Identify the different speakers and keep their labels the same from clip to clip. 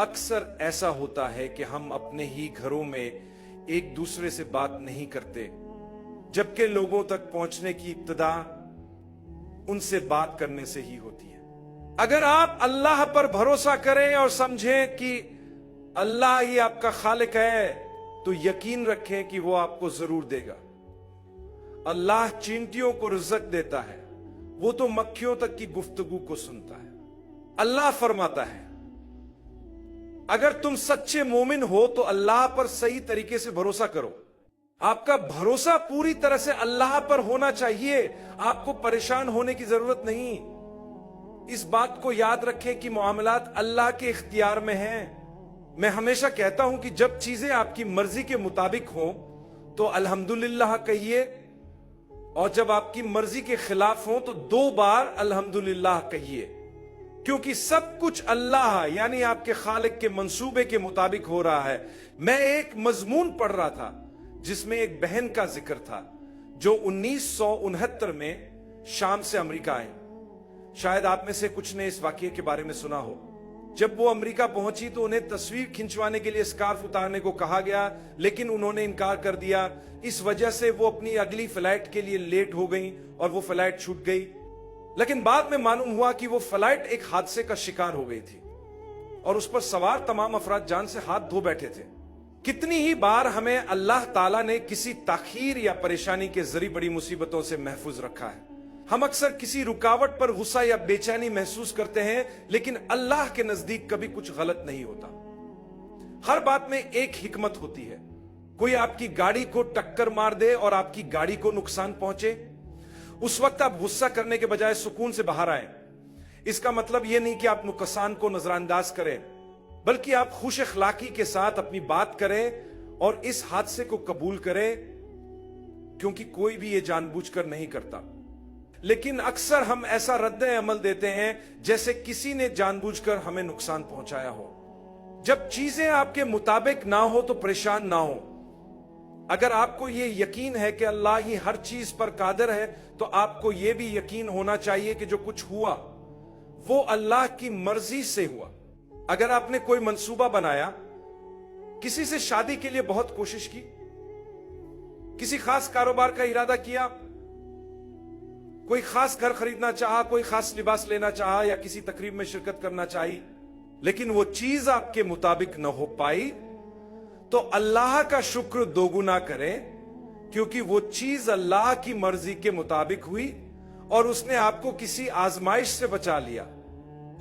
Speaker 1: اکثر ایسا ہوتا ہے کہ ہم اپنے ہی گھروں میں ایک دوسرے سے بات نہیں کرتے، جبکہ لوگوں تک پہنچنے کی ابتدا ان سے بات کرنے سے ہی ہوتی ہے۔ اگر آپ اللہ پر بھروسہ کریں اور سمجھیں کہ اللہ ہی آپ کا خالق ہے تو یقین رکھیں کہ وہ آپ کو ضرور دے گا۔ اللہ چینٹیوں کو رزق دیتا ہے، وہ تو مکھیوں تک کی گفتگو کو سنتا ہے۔ اللہ فرماتا ہے اگر تم سچے مومن ہو تو اللہ پر صحیح طریقے سے بھروسہ کرو۔ آپ کا بھروسہ پوری طرح سے اللہ پر ہونا چاہیے، آپ کو پریشان ہونے کی ضرورت نہیں۔ اس بات کو یاد رکھیں کہ معاملات اللہ کے اختیار میں ہیں۔ میں ہمیشہ کہتا ہوں کہ جب چیزیں آپ کی مرضی کے مطابق ہوں تو الحمدللہ کہیے، اور جب آپ کی مرضی کے خلاف ہوں تو 2 بار الحمدللہ کہیے، کیونکہ سب کچھ اللہ یعنی آپ کے خالق کے منصوبے کے مطابق ہو رہا ہے۔ میں ایک مضمون پڑھ رہا تھا جس میں ایک بہن کا ذکر تھا جو 1969 میں شام سے امریکہ آئے۔ شاید آپ میں سے کچھ نے اس واقعے کے بارے میں سنا ہو۔ جب وہ امریکہ پہنچی تو انہیں تصویر کھنچوانے کے لیے اسکارف اتارنے کو کہا گیا، لیکن انہوں نے انکار کر دیا۔ اس وجہ سے وہ اپنی اگلی فلائٹ کے لیے لیٹ ہو گئیں اور وہ فلائٹ چھوٹ گئی۔ لیکن بعد میں معلوم ہوا کہ وہ فلائٹ ایک حادثے کا شکار ہو گئی تھی اور اس پر سوار تمام افراد جان سے ہاتھ دھو بیٹھے تھے۔ کتنی ہی بار ہمیں اللہ تعالیٰ نے کسی تاخیر یا پریشانی کے ذریعے بڑی مصیبتوں سے محفوظ رکھا ہے۔ ہم اکثر کسی رکاوٹ پر غصہ یا بے چینی محسوس کرتے ہیں، لیکن اللہ کے نزدیک کبھی کچھ غلط نہیں ہوتا۔ ہر بات میں ایک حکمت ہوتی ہے۔ کوئی آپ کی گاڑی کو ٹکر مار دے اور آپ کی گاڑی کو نقصان پہنچے، اس وقت آپ غصہ کرنے کے بجائے سکون سے باہر آئیں۔ اس کا مطلب یہ نہیں کہ آپ نقصان کو نظر انداز کریں، بلکہ آپ خوش اخلاقی کے ساتھ اپنی بات کریں اور اس حادثے کو قبول کریں، کیونکہ کوئی بھی یہ جان بوجھ کر نہیں کرتا۔ لیکن اکثر ہم ایسا رد عمل دیتے ہیں جیسے کسی نے جان بوجھ کر ہمیں نقصان پہنچایا ہو۔ جب چیزیں آپ کے مطابق نہ ہو تو پریشان نہ ہو۔ اگر آپ کو یہ یقین ہے کہ اللہ ہی ہر چیز پر قادر ہے تو آپ کو یہ بھی یقین ہونا چاہیے کہ جو کچھ ہوا وہ اللہ کی مرضی سے ہوا۔ اگر آپ نے کوئی منصوبہ بنایا، کسی سے شادی کے لیے بہت کوشش کی، کسی خاص کاروبار کا ارادہ کیا، کوئی خاص گھر خریدنا چاہا، کوئی خاص لباس لینا چاہا یا کسی تقریب میں شرکت کرنا چاہی، لیکن وہ چیز آپ کے مطابق نہ ہو پائی تو اللہ کا شکر دوگنا کریں، کیونکہ وہ چیز اللہ کی مرضی کے مطابق ہوئی اور اس نے آپ کو کسی آزمائش سے بچا لیا۔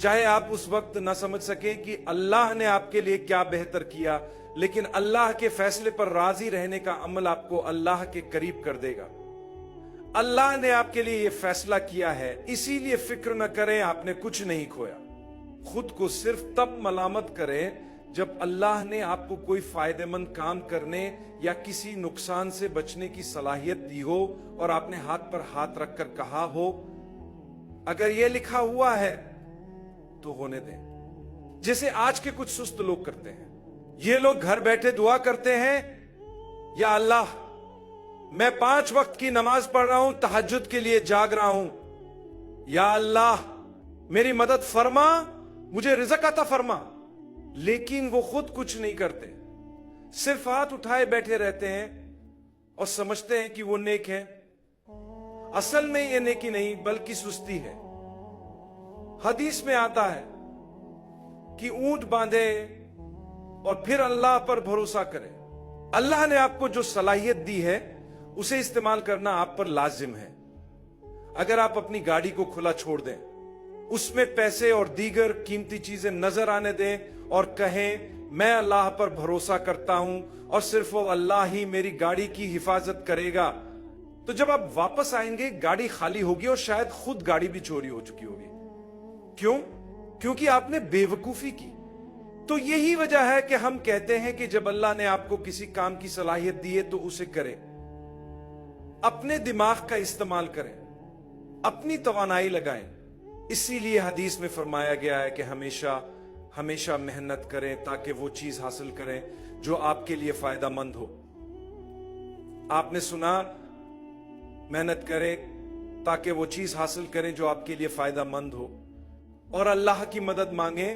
Speaker 1: چاہے آپ اس وقت نہ سمجھ سکیں کہ اللہ نے آپ کے لیے کیا بہتر کیا، لیکن اللہ کے فیصلے پر راضی رہنے کا عمل آپ کو اللہ کے قریب کر دے گا۔ اللہ نے آپ کے لیے یہ فیصلہ کیا ہے، اسی لیے فکر نہ کریں آپ نے کچھ نہیں کھویا۔ خود کو صرف تب ملامت کریں جب اللہ نے آپ کو کوئی فائدہ مند کام کرنے یا کسی نقصان سے بچنے کی صلاحیت دی ہو اور آپ نے ہاتھ پر ہاتھ رکھ کر کہا ہو اگر یہ لکھا ہوا ہے تو ہونے دیں، جیسے آج کے کچھ سست لوگ کرتے ہیں۔ یہ لوگ گھر بیٹھے دعا کرتے ہیں، یا اللہ میں 5 وقت کی نماز پڑھ رہا ہوں، تہجد کے لیے جاگ رہا ہوں، یا اللہ میری مدد فرما، مجھے رزق عطا فرما، لیکن وہ خود کچھ نہیں کرتے، صرف ہاتھ اٹھائے بیٹھے رہتے ہیں اور سمجھتے ہیں کہ وہ نیک ہے۔ اصل میں یہ نیکی نہیں بلکہ سستی ہے۔ حدیث میں آتا ہے کہ اونٹ باندھے اور پھر اللہ پر بھروسہ کرے۔ اللہ نے آپ کو جو صلاحیت دی ہے اسے استعمال کرنا آپ پر لازم ہے۔ اگر آپ اپنی گاڑی کو کھلا چھوڑ دیں، اس میں پیسے اور دیگر قیمتی چیزیں نظر آنے دیں اور کہیں میں اللہ پر بھروسہ کرتا ہوں اور صرف وہ اللہ ہی میری گاڑی کی حفاظت کرے گا، تو جب آپ واپس آئیں گے گاڑی خالی ہوگی اور شاید خود گاڑی بھی چوری ہو چکی ہوگی۔ کیوں؟ کیونکہ آپ نے بے وقوفی کی۔ تو یہی وجہ ہے کہ ہم کہتے ہیں کہ جب اللہ نے آپ کو کسی کام کی صلاحیت دی ہے تو اسے کریں، اپنے دماغ کا استعمال کریں، اپنی توانائی لگائیں۔ اسی لیے حدیث میں فرمایا گیا ہے کہ ہمیشہ محنت کریں تاکہ وہ چیز حاصل کریں جو آپ کے لیے فائدہ مند ہو۔ آپ نے سنا محنت کریں تاکہ وہ چیز حاصل کریں جو آپ کے لیے فائدہ مند ہو، اور اللہ کی مدد مانگیں